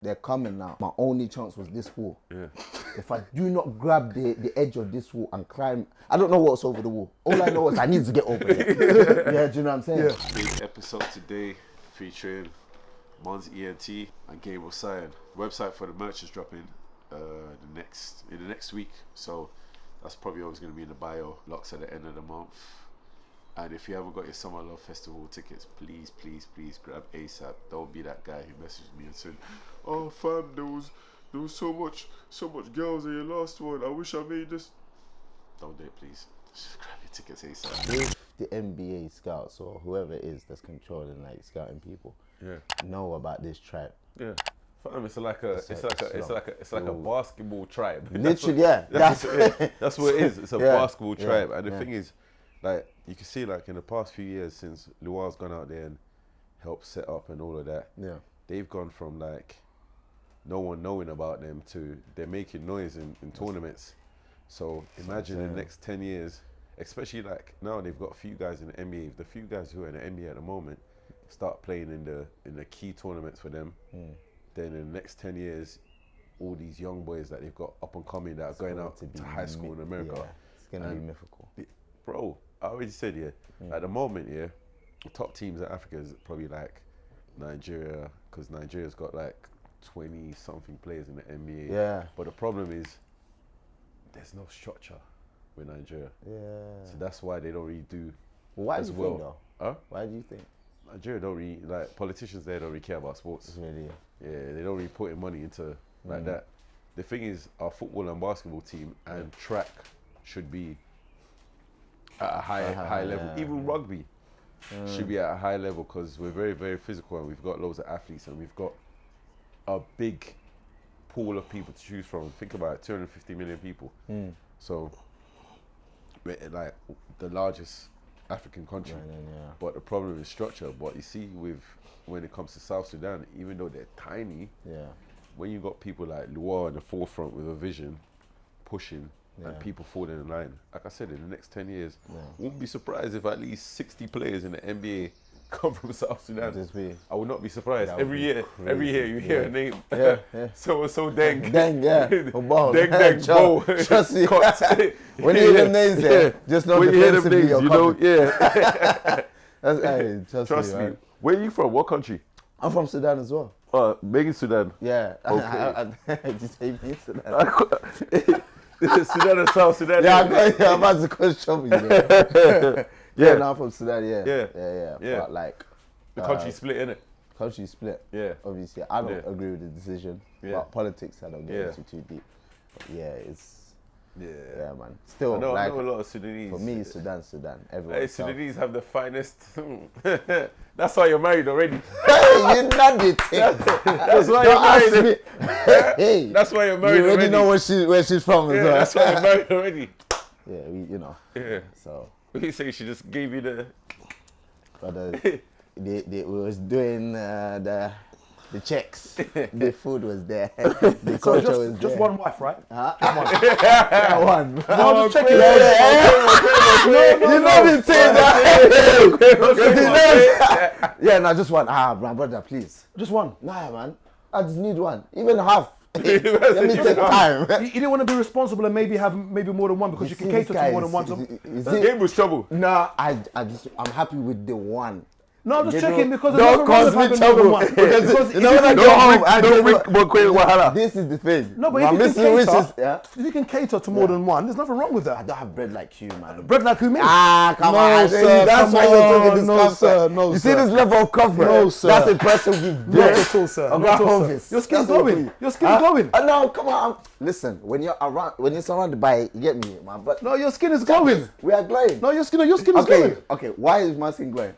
they're coming now. My only chance was this wall. Yeah. If I do not grab the edge of this wall and climb, I don't know what's over the wall. All I know is I need to get over there. Yeah, do you know what I'm saying? Yeah. Big episode today featuring Mons ENT and Gabriel Sion. Website for the merch is dropping in the next week. So that's probably always going to be in the bio. Locks at the end of the month. And if you haven't got your Summer Love Festival tickets, please grab ASAP. Don't be that guy who messaged me and said, "Oh fam, there was so much girls in your last one. I wish I made this." Don't do it, please. Just grab your tickets ASAP. If the NBA scouts or whoever it is that's controlling like scouting people, know about this tribe. Yeah. Fam, it's like a basketball tribe. Literally, that's what it is. It's a basketball tribe. And the thing is, like, you can see, like, in the past few years since Luar's gone out there and helped set up and all of that, they've gone from, like, no one knowing about them to they're making noise in tournaments. So imagine in the next 10 years, especially, like, now they've got a few guys in the NBA. The few guys who are in the NBA at the moment start playing in the key tournaments for them, then in the next 10 years, all these young boys that they've got up and coming that are going out to high school in America. Yeah, it's going to be mythical. Bro, I already said, at the moment, the top teams in Africa is probably like Nigeria, because Nigeria's got like 20-something players in the NBA. Yeah. But the problem is, there's no structure with Nigeria. Yeah. So that's why they don't really do Why as do you well. think though? Huh? Why do you think? Nigeria don't really, like, politicians there don't really care about sports. Really? Yeah, they don't really put in money into like that. The thing is, our football and basketball team and track should be at a high level. Even rugby should be at a high level, because we're very, very physical and we've got loads of athletes and we've got a big pool of people to choose from. Think about it, 250 million people. So we're like the largest African country. But the problem is structure. But you see, when it comes to South Sudan, even though they're tiny, when you got people like Luar in the forefront with a vision, pushing, and people falling in line, like I said, in the next 10 years, wouldn't be surprised if at least 60 players in the NBA come from South Sudan. I would not be surprised. Every year you hear a name. So Deng. Deng, Bo. Deng, Bo. Trust me. When you hear them names there, just know when you hear them defensively names, you're covered. hey, trust me. Man. Where are you from? What country? I'm from Sudan as well. Megan Sudan. Yeah. Okay. Did you say me Sudan? Sudan and South Sudan. I'm about to question you. Yeah, no, I'm from Sudan, yeah. But like... The country split, innit? Country split. Yeah. Obviously, I don't agree with the decision. But politics, I don't get into too deep. But it's... Yeah, man. Still, I know like, a lot of Sudanese. For me, Sudan. Everyone. Hey, Sudanese have the finest... That's why you're married already. Hey, you not the thing. That's why you're married. Hey, that's why you're married already. You already know where she's from as well. That's why you're married already. Yeah, Yeah. So... You say she just gave you the... But we was doing the checks. The food was there. The culture was there. Just one wife, right? Just one. No, I'm just checking. You know the thing. Yeah, no, just one. My brother, please. Just one. Nah, man. I just need one. Even half. Let me take time. You didn't want to be responsible and maybe have more than one, because you can cater to more than one. The game was trouble. No, I'm happy with the one. No, I'm just checking, because don't cause me trouble. Because you know when I go home, don't bring wahala. This is the thing. No, but if you can cater to more than one, there's nothing wrong with that. I don't have bread like you, man. Bread like who, me? Come on. Sir, that's why you're talking this no, sir, no, you sir. see this level of comfort? No, sir. That's a person with bread. Not at all, sir. Not at all, sir. Your skin's glowing. Your skin's glowing. No, come on. Listen, when you're surrounded by it, you get me, man. But no, your skin is glowing. We are glowing. No, your skin is glowing. Okay, why is my skin glowing?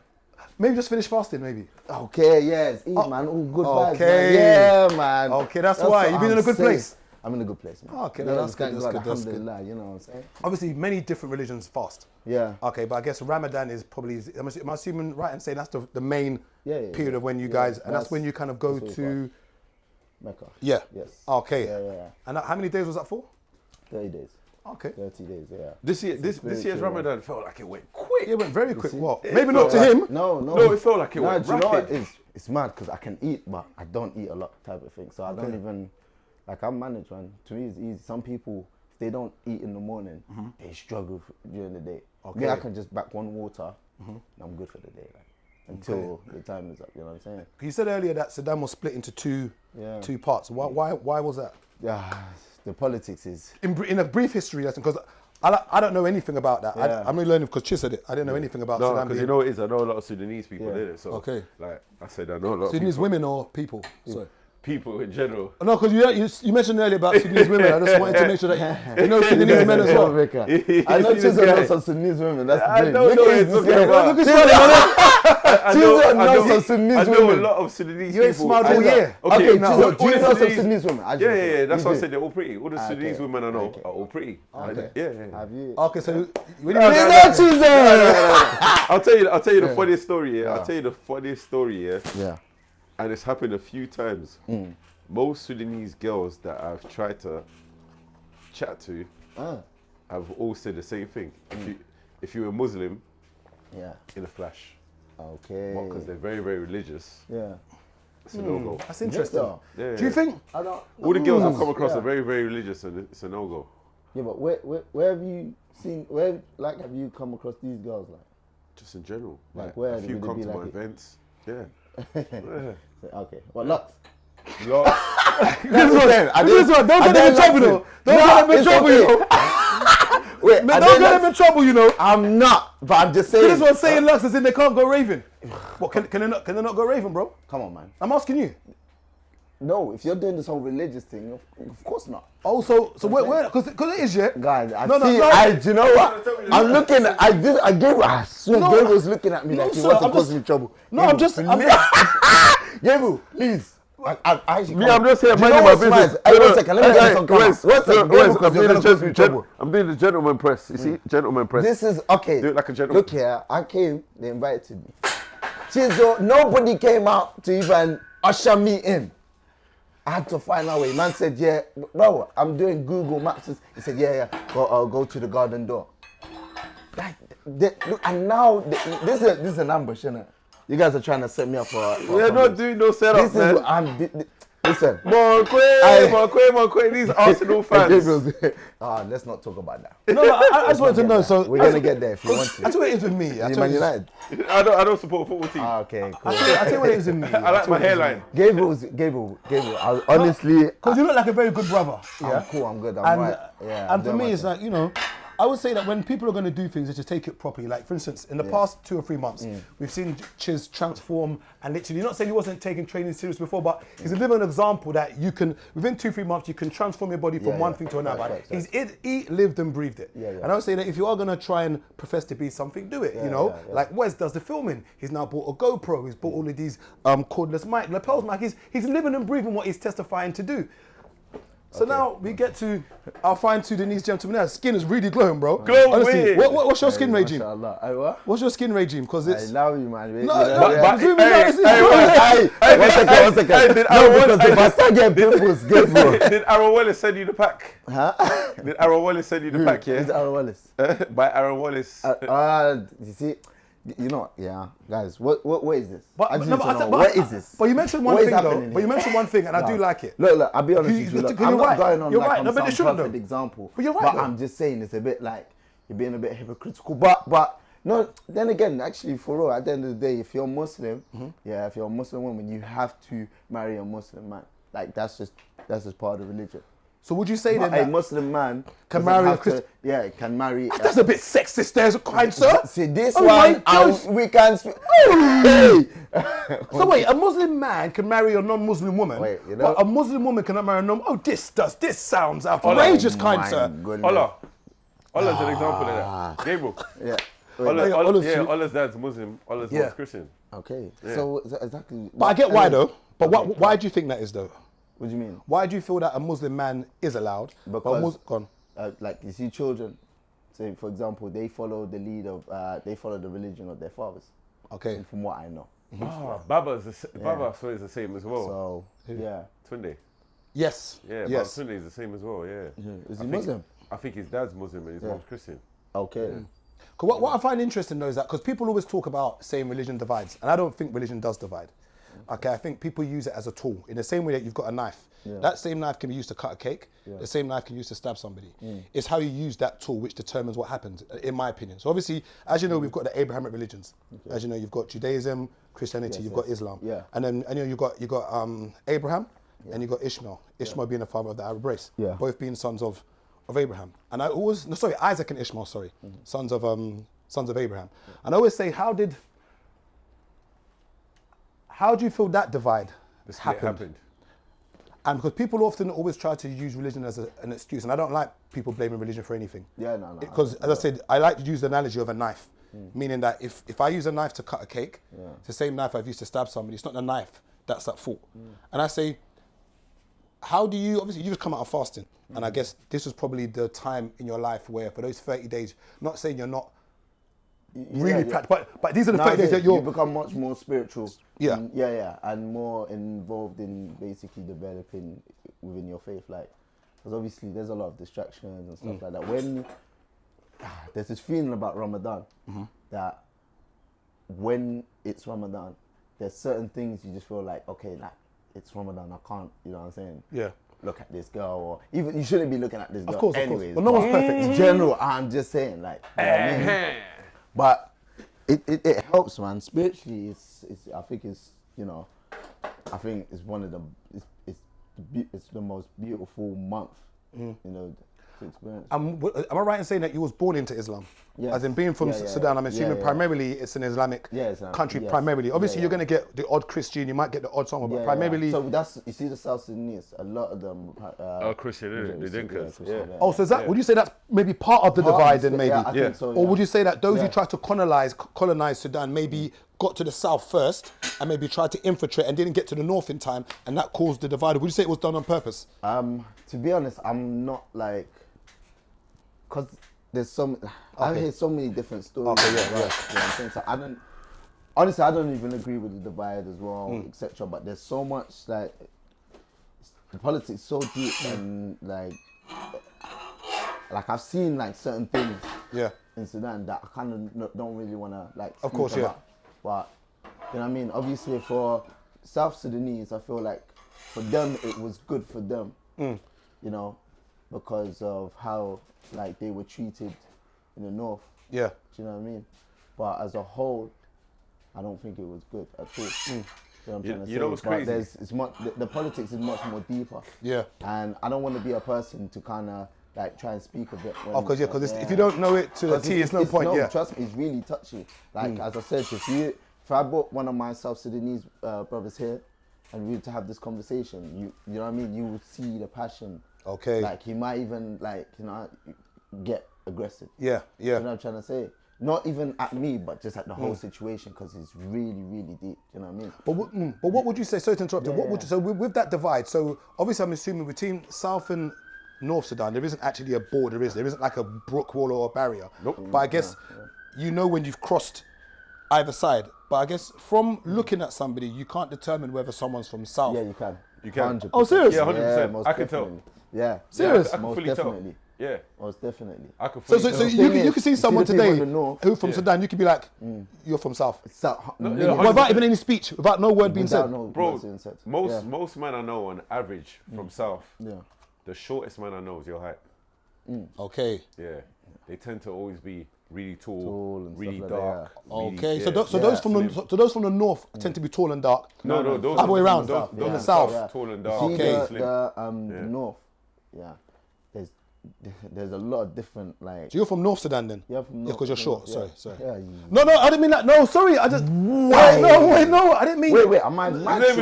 Maybe just finish fasting, maybe. Okay, yes. Eat, man. Oh, good vibes, okay. man. Yeah, man. Okay, that's why. You've been in a good place. I'm in a good place, man. Okay, that's good. Alhamdulillah, you know what I'm saying? Obviously, many different religions fast. Yeah. Okay, but I guess Ramadan is probably, am I assuming right in saying that's the main period of when you guys, and that's when you kind of go to... Mecca. Yeah. Yes. Okay. Yeah. And how many days was that for? 30 days. Okay. 30 days, yeah. This year's Ramadan felt like it went quick. It went very quick. What? It Maybe not to felt him. No, it felt like it went do you know what rapid. it is? It's mad because I can eat, but I don't eat a lot type of thing. So I don't even, like I'm managed, man. To me, it's easy. Some people, if they don't eat in the morning, they struggle during the day. Okay. Me, I can just back one water, and I'm good for the day. Like, until the time is up, you know what I'm saying? You said earlier that Saddam was split into two parts. Why was that? Yeah, the politics is... In a brief history lesson, because I don't know anything about that. Yeah. I'm only learning because Chis said it. I didn't know anything about Saddam. because you know what it is. I know a lot of Sudanese people Yeah. did it. So, Okay. like I said, I know a lot Sudanese of people. women or people? Sorry. People in general. No, because you mentioned earlier about Sudanese women. I just wanted to make sure that you know Sudanese men as well. I know Chiso knows some Sudanese women. That's the I thing. don't know what he's talking about. Look at I Chiso know knows some Sudanese I know a women. lot of Sudanese You ain't people. smiled I all know- year. Okay, now. Chiso, do you all know some Sudanese- Sudanese women? Yeah. That's You why I do? said they're all pretty. All the Sudanese okay. women I know Okay. are all pretty. Okay. Yeah. Have you? Okay, so when No, you no, Chiso, Chiso! I'll tell you the funniest story. Yeah. I'll tell you the funniest story. Yeah. Yeah. And it's happened a few times. Most Sudanese girls that I've tried to chat to have all said the same thing. If you're a Muslim, Yeah. in a flash. Okay. Because they're very, very religious. Yeah. It's a no-go. That's interesting. Yeah. Do you think? I don't. All the girls I've come across Yeah. are very, very religious, and it's a no-go. Yeah, but where have you seen? Where have you come across these girls like? Just in general. Like where a few would it come be to like my it? events. Yeah. Okay. What lots? Lots. This one, don't get them in trouble though. Don't get them in trouble, you know. Wait, Man, don't get them in trouble, you know. I'm not, but I'm just saying. This one saying Lux as in they can't go raving. What, can they not go raving, bro? Come on, man. I'm asking you. No, if you're doing this whole religious thing, of course not. Oh, so where? Because it is, yeah. Guys, No, I no, see. no. Do you know what? I'm looking. I swear, No, Gabriel was looking at me no, like he sir, wasn't I'm just- causing me trouble. No, I'm just. Gabriel, please. I actually Me, I'm just here Do you minding know my what's business. mad? Hey, 1 second, let me get this on camera. 1 second, Gabriel, because you're gonna cause me trouble. I'm doing the gentleman press. You see, gentleman press. This is okay. Do it like a gentleman. Look here, I came. They invited me. Chiso, nobody came out to even usher me in. I had to find out way. Man said, yeah, bro, I'm doing Google Maps. He said, yeah, go to the garden door. Look, and now, this is an ambush, isn't it? You guys are trying to set me up for We're not doing no setup, this man. is what I'm... Listen. Monkwe, these Arsenal fans. Let's not talk about that. No, I just wanted to know. So We're going to get there if you want to. That's what it is with me. You Man United? I don't support a football team. Okay, cool. I tell you what it is with me. I like my hairline. Gabriel, honestly... Because you look like a very good brother. I'm cool, I'm good, I'm right. Yeah, and for me, it's like, you know, I would say that when people are going to do things, they just take it properly. Like, for instance, in the past 2 or 3 months, we've seen Chiz transform and literally, not saying he wasn't taking training serious before, but he's a living example that you can, within 2 or 3 months, you can transform your body from one thing to another. He lived and breathed it. And I would say that if you are going to try and profess to be something, do it, you know? Like Wes does the filming. He's now bought a GoPro. He's bought all of these cordless mic, lapels mic. He's living and breathing what he's testifying to do. So now we get to our fine Sudanese gentleman. His skin is really glowing, bro. Honestly, what's your skin regime? What? What's your skin regime? Because I it's... love you, man. No, One second. No, because if I start getting pimples, Gabriel. Did Aaron Wallace send you the pack? Huh? Did Aaron Wallace send you the pack, Who's yeah? Aaron Wallace? By Aaron Wallace. You see, you know, guys, what is this? What is this? But you mentioned one What is thing, though. happening But you here? mentioned one thing, and I do like it. Look, I'll be honest with you. Look, I'm not going on You're like right. I'm No, but they some shouldn't, perfect though. example. But you're right, But though. I'm just saying it's a bit like you're being a bit hypocritical. But no, then again, actually, for real, at the end of the day, if you're Muslim, if you're a Muslim woman, you have to marry a Muslim man. Like that's just part of the religion. So would you say But then a that Muslim man can doesn't marry a have to- Christian? Yeah, can marry. That's a bit sexist there, kind sir? See this Oh my one, gosh. we can speak. Hey! So wait, a Muslim man can marry a non-Muslim woman, Wait, you know- but a Muslim woman cannot marry a non... Oh, this sounds outrageous, kind my sir. goodness. Allah's an example of that. Gabriel. Yeah. Allah's dad's Muslim. Allah's mom's Christian. Okay. So exactly. But I get why though. But why do you think that is though? What do you mean? Why do you feel that a Muslim man is allowed? Because gone. Like you see children, say for example, they follow the lead of they follow the religion of their fathers. Okay. From what I know. Baba so is the same as well. So yeah. Tunde. Yes. Yeah, Yes. Tunde is the same as well. Yeah. Is he Muslim? I think his dad's Muslim and his mom's Christian. Okay. Cause what I find interesting though is that because people always talk about saying religion divides, and I don't think religion does divide. Okay, I think people use it as a tool in the same way that you've got a knife. That same knife can be used to cut a cake. The same knife can be used to stab somebody. It's how you use that tool which determines what happens, in my opinion. So obviously, as you know, we've got the Abrahamic religions. As you know, you've got Judaism, Christianity, you've got Islam, and then you got Abraham, and you got Ishmael. Ishmael being the father of the Arab race, both being sons of Abraham. And I always Isaac and Ishmael, sons of Abraham. And I always say, how do you feel that divide happened? And because people often always try to use religion as an excuse, and I don't like people blaming religion for anything. No. Because as I said, I like to use the analogy of a knife, meaning that if I use a knife to cut a cake, it's the same knife I've used to stab somebody. It's not the knife that's at fault. And I say, how do you, obviously you just come out of fasting, and I guess this was probably the time in your life where for those 30 days, not saying you're not really practical, but these are the 30 days that you become much more spiritual. And more involved in basically developing within your faith, like, because obviously there's a lot of distractions and stuff like that. When there's this feeling about Ramadan that when it's Ramadan, there's certain things you just feel like, okay, like it's Ramadan, I can't, you know what I'm saying? Look at this girl, or even you shouldn't be looking at this girl. Of course, anyways. but no one's perfect. In general, I'm just saying, like, you know what I mean? But it helps, man. Spiritually, it's I think it's, you know, I think it's one of the it's the most beautiful month, you know, to experience. Am I right in saying that you was born into Islam? Yes. As in being from Sudan, I'm assuming primarily it's an Islamic country. Primarily, obviously you're going to get the odd Christian, you might get the odd someone, but primarily. So that's, you see the South Sudanese, a lot of them are Christian, they didn't. Oh, so is that, would you say that's maybe part of the divide then maybe? I think so, Or would you say that those who tried to colonize Sudan maybe got to the south first and maybe tried to infiltrate and didn't get to the north in time, and that caused the divide? Would you say it was done on purpose? To be honest, I'm not like, because there's I hear so many different stories. You know what I'm saying? So I don't even agree with the divide as well, etc. But there's so much, like, the politics so deep, and like I've seen like certain things in Sudan that I kind of don't really want to like speak about. But you know what I mean? Obviously for South Sudanese, I feel like for them it was good for them, you know, because of how like they were treated in the north. Do you know what I mean? But as a whole, I don't think it was good at all. You know what I'm trying to say? You know what's crazy? It's much, the politics is much more deeper. And I don't want to be a person to kind of like try and speak a bit. Because if you don't know it to the T, it's no point. Trust me, it's really touchy. Like as I said, if I brought one of my South Sudanese brothers here, and we were to have this conversation, you know what I mean? You would see the passion. Like he might even like, you know, get aggressive. You know what I'm trying to say? Not even at me, but just at the whole situation, because it's really, really deep. You know what I mean? But what would you say? Sorry to interrupt you. So with that divide, so obviously I'm assuming between South and North Sudan, there isn't actually a border, there isn't like a brick wall or a barrier. But I guess you know when you've crossed either side. But I guess from looking at somebody, you can't determine whether someone's from South. Yeah, you can. You can. 100%. Oh, serious? Yeah, 100%. Yeah, I can tell. Yeah. Serious? I can most fully definitely. tell. Yeah. Most definitely. I can So fully tell. you can see someone the people today in the north, who from Sudan, you could be like, you're from South. yeah, Without even any speech, without no word being said. Bro, most men I know on average from South, the shortest man I know is your height. Okay. Yeah. They tend to always be really tall and really dark. Okay, so those from the north tend to be tall and dark. No, those other way around. Those in the south, tall and dark. Okay. The north, there's a lot of different like. So you're from North Sudan then? Yeah, from North. because you're short. Yeah. Sorry. Yeah, No, I didn't mean that. No, sorry. I just. Wait, no, I didn't mean. Wait, I'm mad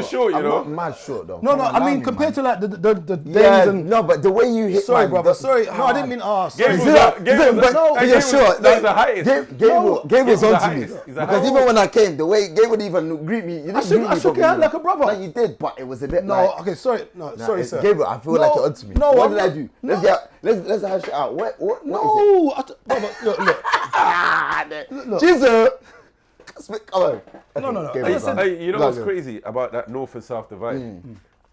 short. I'm not mad short though. No, I mean compared to like the days and. No, but the way you hit. Sorry, brother. Sorry. No, I didn't mean. Sorry. But you're short. The height. Gabriel's on to me because even when I came, the way Gabriel even greet me, you didn't greet me. I shook your hand like a brother. No, you did, but it was a bit. No, okay, sorry. No, sorry, sir. Gabriel, I feel like you're on to me. No, what did I do? Let's hash it out. What no, brother, look. Jesus. Come on. No. Hey, you know what's crazy about that North and South divide?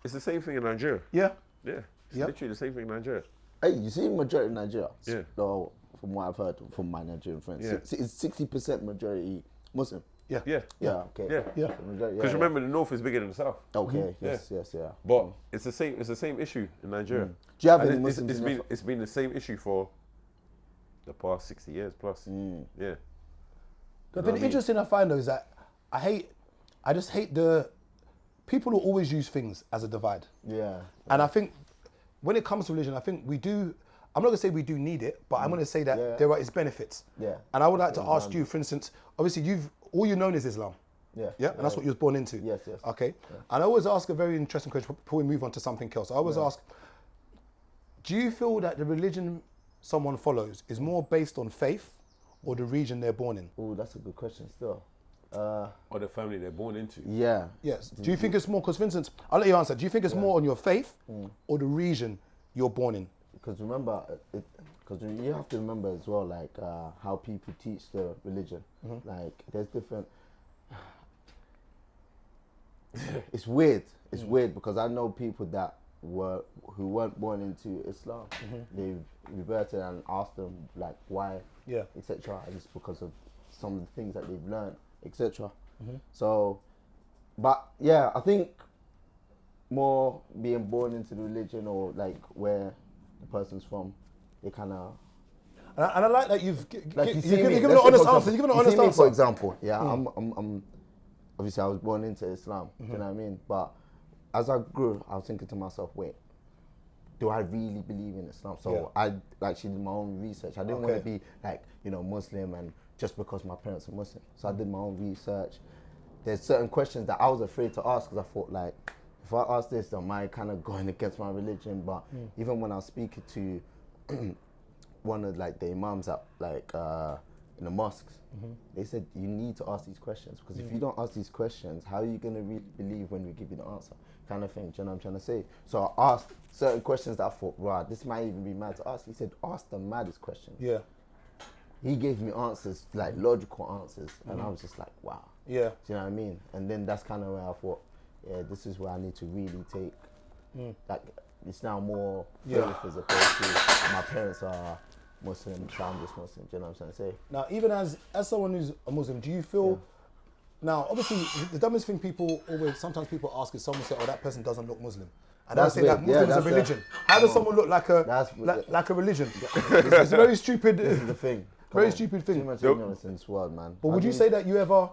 It's the same thing in Nigeria. Yeah. It's literally the same thing in Nigeria. Hey, you see majority in Nigeria? Yeah. So, from what I've heard from my Nigerian friends, Yeah. it's 60% majority Muslim. Yeah. Yeah. Yeah, okay. Yeah. Yeah. Because remember, the north is bigger than the south. Okay, yes, yeah. But it's the same issue in Nigeria. Do you have And any Muslims in your it's been the same issue for the past 60 years plus. Yeah. The thing interesting I find though is that I just hate the people who always use things as a divide. Yeah. And I think when it comes to religion, I think we do. I'm not gonna say we do need it, but I'm gonna say that there are its benefits. Yeah. And I would like to ask you, for instance, obviously all you known is Islam. Yeah. Yeah, and that's what you was born into. Yes. Okay. Yeah. And I always ask a very interesting question before we move on to something else. I always ask, do you feel that the religion someone follows is more based on faith or the region they're born in? Oh, that's a good question still. Or the family they're born into. Yeah. Yes. Do you think it's more, because for instance, I'll let you answer. Do you think it's more on your faith or the region you're born in? Because remember, because you have to remember as well, like how people teach the religion. Like there's different. It's weird. It's weird because I know people that who weren't born into Islam. They've reverted and asked them like why, etc. And it's because of some of the things that they've learned, etc. So, but yeah, I think more being born into the religion or like where the person's from, they kind of. And I like that you've Like given an honest answer. You've given an honest answer. For example, I'm obviously I was born into Islam. Do you know what I mean? But as I grew, I was thinking to myself, wait, do I really believe in Islam? So I actually did my own research. I didn't want to be like, Muslim and just because my parents are Muslim. So I did my own research. There's certain questions that I was afraid to ask because I thought like, if I ask this, am I kind of going against my religion? But even when I was speaking to one of like the imams at like in the mosques, they said you need to ask these questions because if you don't ask these questions, how are you going to really believe when we give you the answer? Kind of thing. Do you know what I'm trying to say? So I asked certain questions that I thought, wow, this might even be mad to ask. He said, ask the maddest questions. Yeah. He gave me answers, like logical answers, and I was just like, wow. Yeah. Do you know what I mean? And then that's kind of where I thought, yeah, this is where I need to really take, like, it's now more faith as opposed to my parents are Muslim, so I'm just Muslim. Do you know what I'm trying to say? Now, even as someone who's a Muslim, do you feel, now, obviously, the dumbest thing sometimes people ask is someone say, oh, that person doesn't look Muslim. And I say that Muslim is a religion. How does someone look like a religion? It's a very stupid. This is the thing. Very stupid thing. Too much ignorance in this world, man. But would you say that you ever,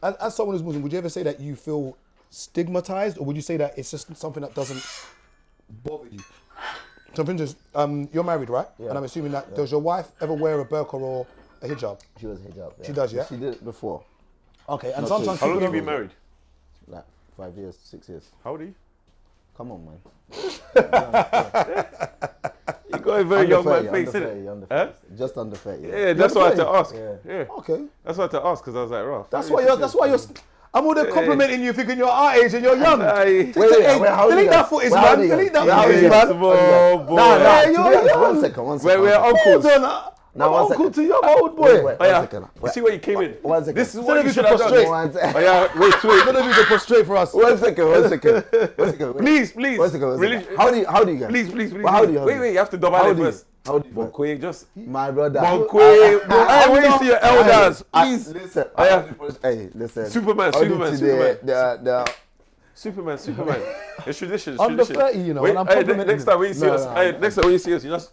as someone who's Muslim, would you ever say that you feel stigmatized, or would you say that it's just something that doesn't bother you? Something just, you're married, right? Yeah. And I'm assuming that, does your wife ever wear a burqa or a hijab? She was hijab. Yeah. She does, yeah? She did it before. Okay, and Not sometimes How long people have you been married? Like 5 years, 6 years. How old are you? Come on, man. You got a very young man face, innit? Under 30. Just under 30. Yeah, that's why I had to ask. Yeah. Okay. That's why I had to ask because I was like, Ralph. That's why you're. I'm all there complimenting you, thinking you're our age and you're young. Wait, how delete that footage, man. Delete that footage, man. One second. We're uncles. Now, I'm uncle to you, I'm old boy. Wait, Oh, yeah. one second. You see where you came in? 1 second. This is what you should have done. Oh, yeah, wait. None of you can prostrate for us. 1 second. Please. 1 second. How do you get? Please. Well, how do you? Wait, you have to double it first. How do you? Bonkwe, just. My brother. Bonkwe. Hey, when you see your elders, please. Listen. Hey, listen. Superman. Superman. It's tradition. Under 30, you know. Wait, and I'm complimenting next time when you see us, next time when you see us, you just.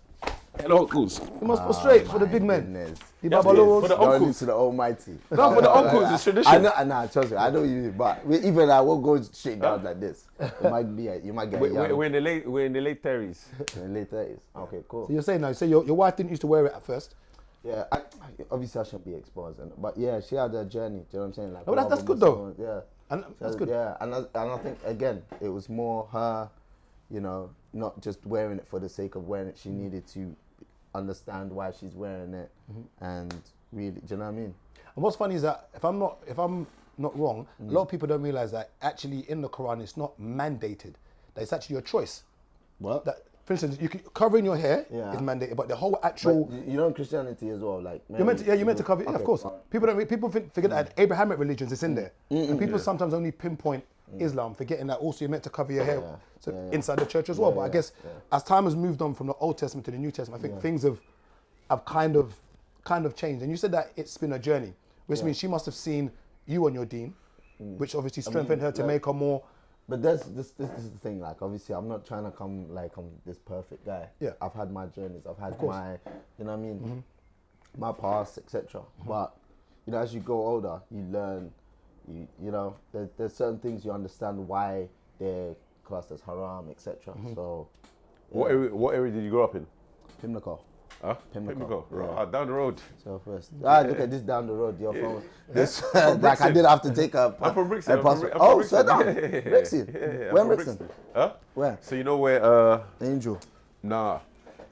Hello, uncles. You must prostrate for the big men. The For the uncles. uncles. To the Almighty. No, for the uncles, it's tradition. Trust me, I know you, but even I won't go straight down like this. You might get young. We're in the late 30s. In the late 30s. Okay, cool. So you're saying now, you say your wife didn't used to wear it at first? Yeah, obviously I shouldn't be exposed, but yeah, she had a journey. Do you know what I'm saying? Like, No, but that's good though. Yeah, And that's good. Yeah, and I think again, it was more her, not just wearing it for the sake of wearing it. She needed to understand why she's wearing it, and really, do you know what I mean? And what's funny is that if I'm not wrong, a lot of people don't realize that actually in the Quran it's not mandated. That it's actually your choice. What? That for instance, covering your hair Yeah. is mandated, but the whole actual. But you know in Christianity as well, like You're meant to cover it. Yeah, of course. People forget that Abrahamic religions is in there, and people sometimes only pinpoint Islam, forgetting that also you're meant to cover your hair, inside the church as well. But I guess as time has moved on from the Old Testament to the New Testament, I think things have kind of changed. And you said that it's been a journey, which means she must have seen you on your deen, which obviously strengthened her to make her more. But this is the thing, like obviously I'm not trying to come like I'm this perfect guy. Yeah. I've had my journeys, I've had my, you know what I mean, my past, etc. But, you know, as you grow older, you learn, you know, there's certain things you understand why they're classed as haram, etc. So. What area did you grow up in? Pimlico. Huh? Pimlico. Right, down the road. So first, look at this down the road. Your phone. This like I did have to take a. I'm from Brixton. Oh, so down. Brixton. Yeah, Where in Brixton? Huh? Where? So you know where? Angel. Nah.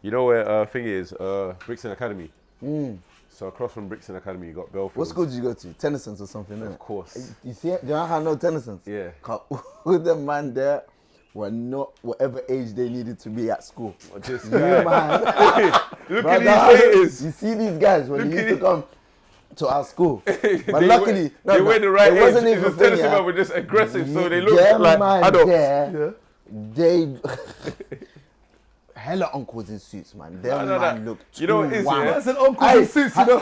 You know where thing is? Brixton Academy. So across from Brixton Academy, you got Belfield. What school did you go to? Tenison's or something? Of course. You see, do you know how I know Tenison's? Yeah. All the man there were not whatever age they needed to be at school. This Yeah, guy. man. Look Brother, at these haters. You see these guys when they used to come to our school. But They luckily, they were the right it age. wasn't It's even just Tenison thing, man were just aggressive, so they look them like man adults. there, they hella uncles in suits, man. Them man look You know what it is, wild. yeah? That's an uncle in suits, you know.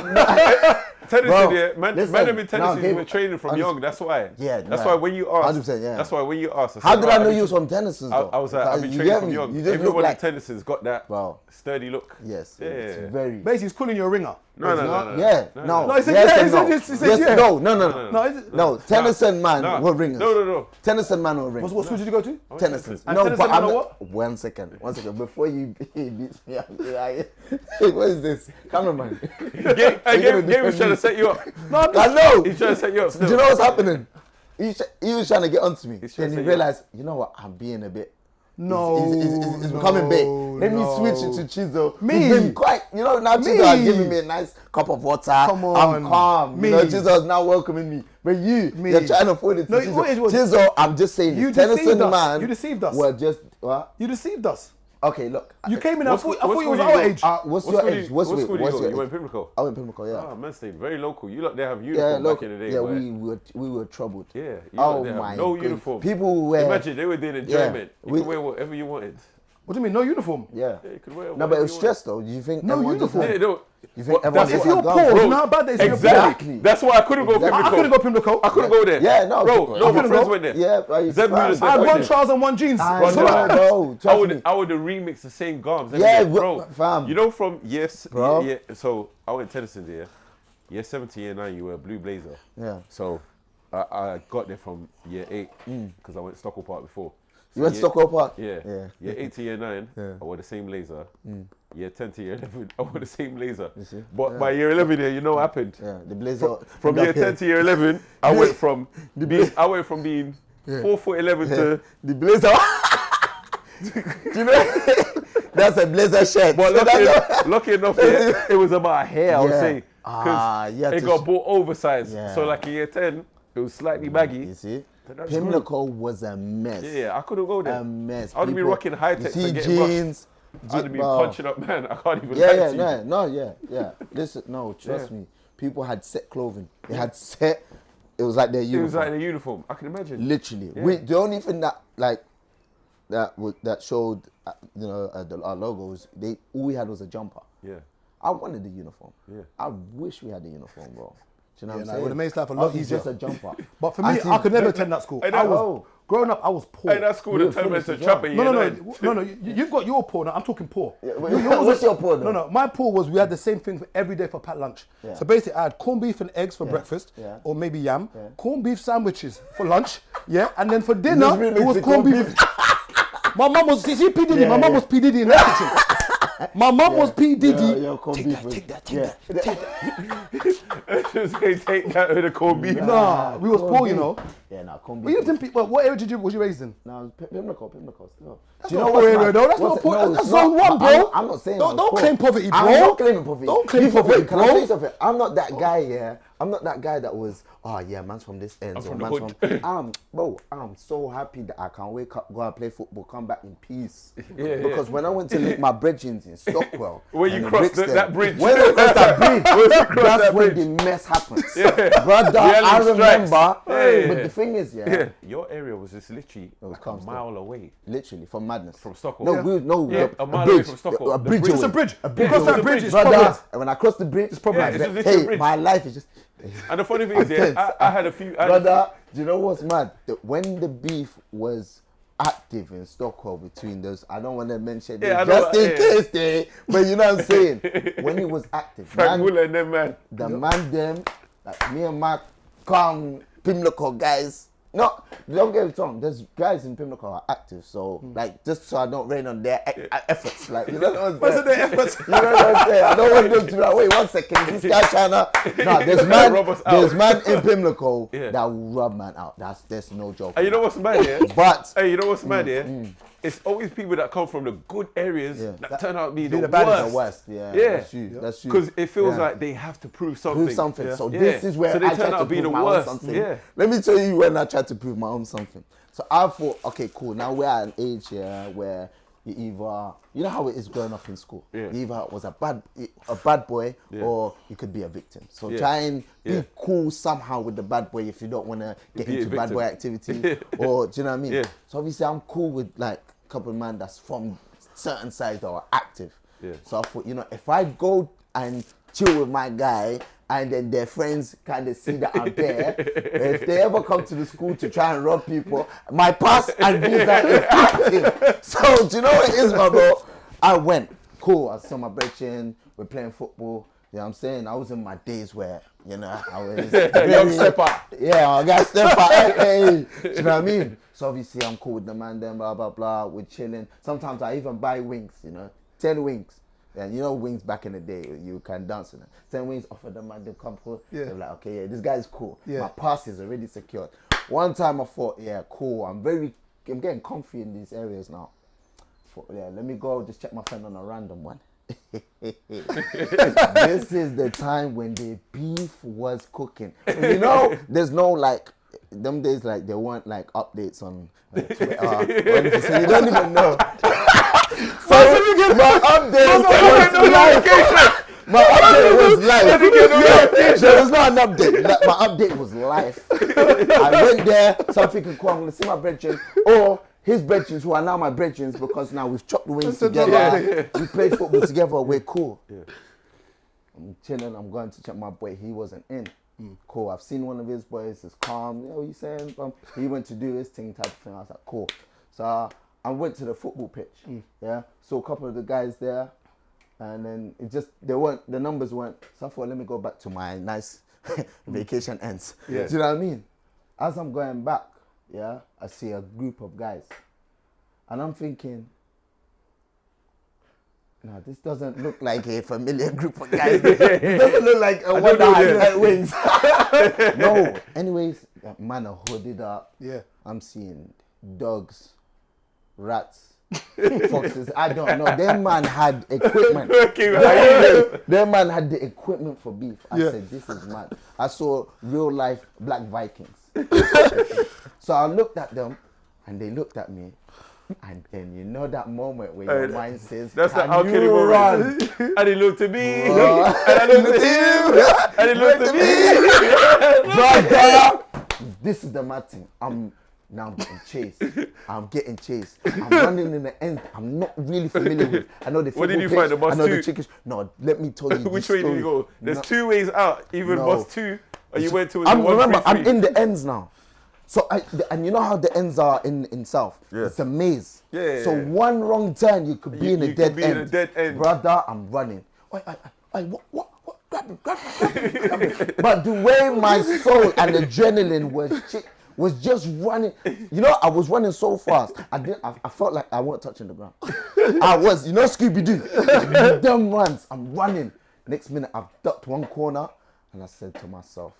Tenison, Bro, yeah, man in Tenison were training from young. That's why. Yeah, That's right. why when you ask, 100%, yeah. That's why when you ask, How did I know you was from Tenison's though? I was like, I've been You training get from me? young. You just look Everyone like, in Tenison's got that bro. sturdy look. Yes, Yeah. it's very. Basically, he's calling you a ringer. No. Yeah, no. No, he said yes yeah, and he no. said Yes, yeah. No, No, Tenison man Nah. were ringers. No. Tenison man were ringers. what school did you go to? Tennison's. And No, Tenison but man I'm are not. One second. Before you beats me up, what is this? Cameraman. Game was trying to set you up. I know. He's trying to set you up Do you still. know what's happening? He was trying to get onto me. He's trying Then to he say, realized, you know what? I'm being a bit. No. It's becoming big. Let me switch it to Chiso. Me? He's been quite, you know, now Chiso has given me a nice cup of water. Come on. I'm calm. Me? You know, Chiso is now welcoming me. But you're trying to fool it to No, Chiso. what it was- Chiso, I'm just saying, You this. deceived Tenison us. man. You deceived us. Were just, what? You deceived us. Okay, look. You came in, I thought you school was you our go? age. What's What your school age? What school did you what's go? your You age? went Pimlico. I went Pimlico, yeah. Ah, man, stayed very local. You lot they have Yeah, uniform look, back in the day. yeah, boy. we were troubled. Yeah, you Oh lot, they have my no God. uniform. People wear. Imagine they were doing enjoyment. You we- could wear whatever you wanted. What do you mean, no uniform? Yeah. Yeah, you could wear No, whatever but it was you stress though. Do you think No everyone just uniform. had- wanted. Yeah, no. You think Well, everyone that's just If you're had poor, guns? you know how bad that is. Exactly. That's why I couldn't go Pimlico. I couldn't go Pimlico. I couldn't go there. Yeah, no, Bro, I no, my couldn't friends go. went there. Yeah, right. Zeb Mueller said I had went one there. trousers and one jeans. I Bro, know, bro. I Trust would me. remix the same garms. every Yeah, day, bro. fam. You know from yes, Bro. yeah. So I went Tenison there. Year 7 to year 9, you wear a blue blazer. Yeah. So I got there from year 8 because I went Stockwell Park before. You went to Stockwell Park? Yeah. Yeah. Year 8 to year 9, Yeah. I wore the same blazer. Year 10 to year 11, I wore the same blazer. You see? But by year 11 here, you know what happened? Yeah, the blazer. From year 10 to year 11, I went from being 4'11" to the blazer. Do you know? That's a blazer shirt. But So that's lucky enough, yeah, it was about hair, I would Yeah. say. Yeah, It to got bought oversized. Yeah. So like in year 10, it was slightly baggy. You see? that's Pimlico was a mess. Yeah, I couldn't go there. A mess. I would be People- rocking high you tech see and getting rushed. jeans. I'd be bro. punching up, man. I can't even lie Yeah, to you. yeah. Listen, no, trust Yeah. me. People had set clothing. They had set. It was like their It uniform. was like the uniform. I can imagine. Literally. Yeah. The only thing that showed, our logos. All we had was a jumper. Yeah. I wanted the uniform. Yeah. I wish we had the uniform, bro. Do you know what I'm nah, it saying? would've made life a lot Ours is easier. just a jumper. But for me, I could never attend that school. Hey, that- Growing up, I was poor. Hey, that school We that were turned me finished into as a trapper. No. You've got your poor now. I'm talking poor. What's your poor though? No. My poor was we had the same thing every day for packed lunch. Yeah. So basically, I had corned beef and eggs for breakfast, Yeah. or maybe yam. Yeah. Corned beef sandwiches for lunch. Yeah, and then for dinner Just remix it was the corned corned beef. My mum was see P Diddy. Yeah, My mum yeah. was P Diddy in that kitchen. My mum was P Diddy. Yeah, corned Take beef that, was- take that, yeah. take that, take that. Just say take that with a corned beef. Nah, we was poor, you know. Yeah, no, can't Well, you lived in what area was you raised in? No, Pimlico still. That's not a poor area though. That's not poor. That's zone 1, bro. I'm not saying Don't claim poverty, bro. I'm not claiming poverty. Don't claim poverty, Can I tell you bro. something? I'm not that guy, yeah. I'm not that guy that was, oh yeah, man's from this end. from the hood. Bro, I'm so happy that I can wake up, go and play football, come back in peace. Yeah, because when I went to meet my brethren in Stockwell, when you cross that bridge, when I crossed that bridge, that's when the mess happens. Yeah. Brother, I remember. But the thing is, your area was just literally like a mile away. Literally, from madness. From Stockwell. A mile away from Stockwell. A bridge. It's a bridge. Cross that bridge, it's brother. And when I cross the bridge, it's probably hey, my life is just. And the funny thing is, I had a few. Brother, do you know what's mad? When the beef was active in Stockwell between those, I don't want to mention it just in case but you know what I'm saying? When it was active, Frank Muller and them, man. The man them, like me and my calm Pimlico guys. No, don't get me wrong. There's guys in Pimlico are active, so like just so I don't rain on their efforts. Like you know what I'm saying? What's their efforts? You know what I'm saying? I don't want them to be like, wait 1 second, this guy trying to. Nah, there's man in Pimlico that will rub man out. There's no joke. And you know what's mad here? But hey, you know what's mad here? It's always people that come from the good areas that turn out to be the worst. Yeah. That's true. Because it feels like they have to prove something. So this is where they I turn tried out to to be the prove my own worst. something. Yeah. Let me tell you when I tried to prove my own something. So I thought, okay, cool. Now we're at an age here where you either, you know how it is growing up in school. You either was a bad boy or you could be a victim. So try and be cool somehow with the bad boy if you don't want to get into bad boy activity. Or do you know what I mean? So obviously I'm cool with like a couple of men that's from certain sides that are active. So I thought, you know, if I go and chill with my guy and then their friends kind of see that I'm there, if they ever come to the school to try and rob people, my pass and visa is active. So do you know what it is, my bro? I went, cool, I saw my brethren, we're playing football. You know what I'm saying? I was in my days where, you know, I was young stepper. Yeah, I got stepper. Hey, you know what I mean? So obviously I'm cool with the man, then blah blah blah. We're chilling. Sometimes I even buy wings, you know, 10 wings. And you know wings back in the day, you can dance in it. 10 wings, offer the man, they come for. They're like, okay, this guy's cool. My pass is already secured. One time I thought, yeah, cool. I'm getting comfy in these areas now. Let me go just check my friend on a random one. This is the time when the beef was cooking. You know, there's no like, them days like there weren't like updates on Twitter or anything, so you don't even know. So my update was live. My update was live. There was not an update. Like, my update was live. I went there, so I'm thinking, cool, I'm gonna see my brethren or his brethren who are now my brethren because now we've chopped the wings together. We played football together. We're cool. I'm chilling. I'm going to check my boy. He wasn't in. Cool. I've seen one of his boys. It's calm. You know what he's saying? He went to do his thing type of thing. I was like, cool. So I went to the football pitch. Saw a couple of the guys there, and then the numbers weren't. So I thought, let me go back to my nice vacation ends. Do you know what I mean? As I'm going back, I see a group of guys, and I'm thinking, no, this doesn't look like a familiar group of guys. It doesn't look like a one that has wings. No. Anyways, that man are hooded up. I'm seeing dogs, rats, foxes. I don't know. Their man had equipment. Their man had the equipment for beef. I said, this is mad. I saw real life black Vikings. So I looked at them and they looked at me. And then you know that moment where your mind says, that's the can you run? And he looked at me. And I looked at him. And he looked at me. Brother, this is the mad thing. I'm getting chased. I'm running in the end. I'm not really familiar with. I know the What did you find? The bus I know two? the chicken. No, let me tell you. Which way did you go? There's 2 ways out. Even bus 2, or you went to. Remember, I'm in the ends now. So and you know how the ends are in South? It's a maze. So one wrong turn, you could be in a dead end. Brother, I'm running. What? Grab me. But the way my soul and adrenaline was just running. You know, I was running so fast. I felt like I wasn't touching the ground. I was, you know, Scooby-Doo. Them runs, I'm running. Next minute, I've ducked one corner, and I said to myself,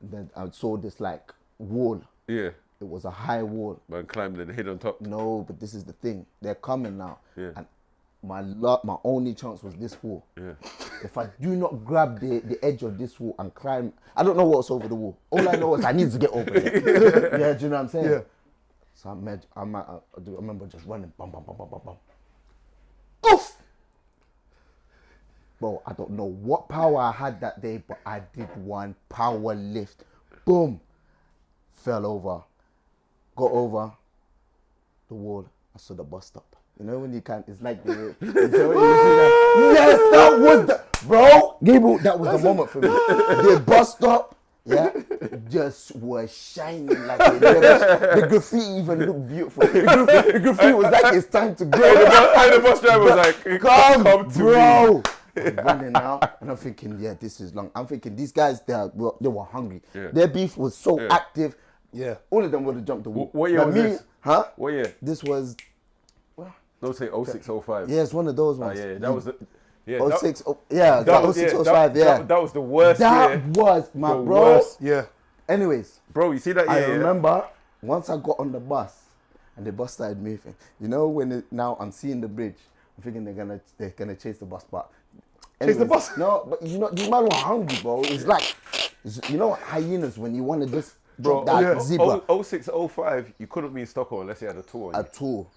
then I saw this like wall Yeah. It was a high wall. Man climbed and hid on top. No, but this is the thing. They're coming now. Yeah. And my only chance was this wall. Yeah. If I do not grab the edge of this wall and climb, I don't know what's over the wall. All I know is I need to get over there. Yeah, do you know what I'm saying? Yeah. So I remember just running, bum, bum, bum, bum, bum, bum. Oof! Bro, I don't know what power I had that day, but I did one power lift. Boom! Fell over. Got over the wall. I saw the bus stop. You know when you can't, it's like yes, that was the, bro, Gabriel, that was the moment for me. The bus stop, yeah, just was shining like the graffiti even looked beautiful. The graffiti was like it's time to go. And the bus driver was like, come to bro. me. I'm running now, and I'm thinking, yeah, this is long. I'm thinking these guys, they were hungry. Yeah. Their beef was so active. Yeah. All of them would have jumped the wall. What year was this? Huh? What year? This was, Don't say 06, 05. yeah, it's one of those ones. Yeah, that was the... Yeah, 06, yeah, that 06, 05, yeah. That was the worst That year. was my The bro. worst. Yeah. Anyways, Bro, you see that I year? remember once I got on the bus and the bus started moving. You know when now I'm seeing the bridge, I'm thinking they're gonna chase the bus, but Chase the bus? No, but you know these men were hungry, bro. It's like you know hyenas when you want to just Bro, drop that zebra 06, 05, you couldn't be in Stockholm unless you had a tour on you. at all.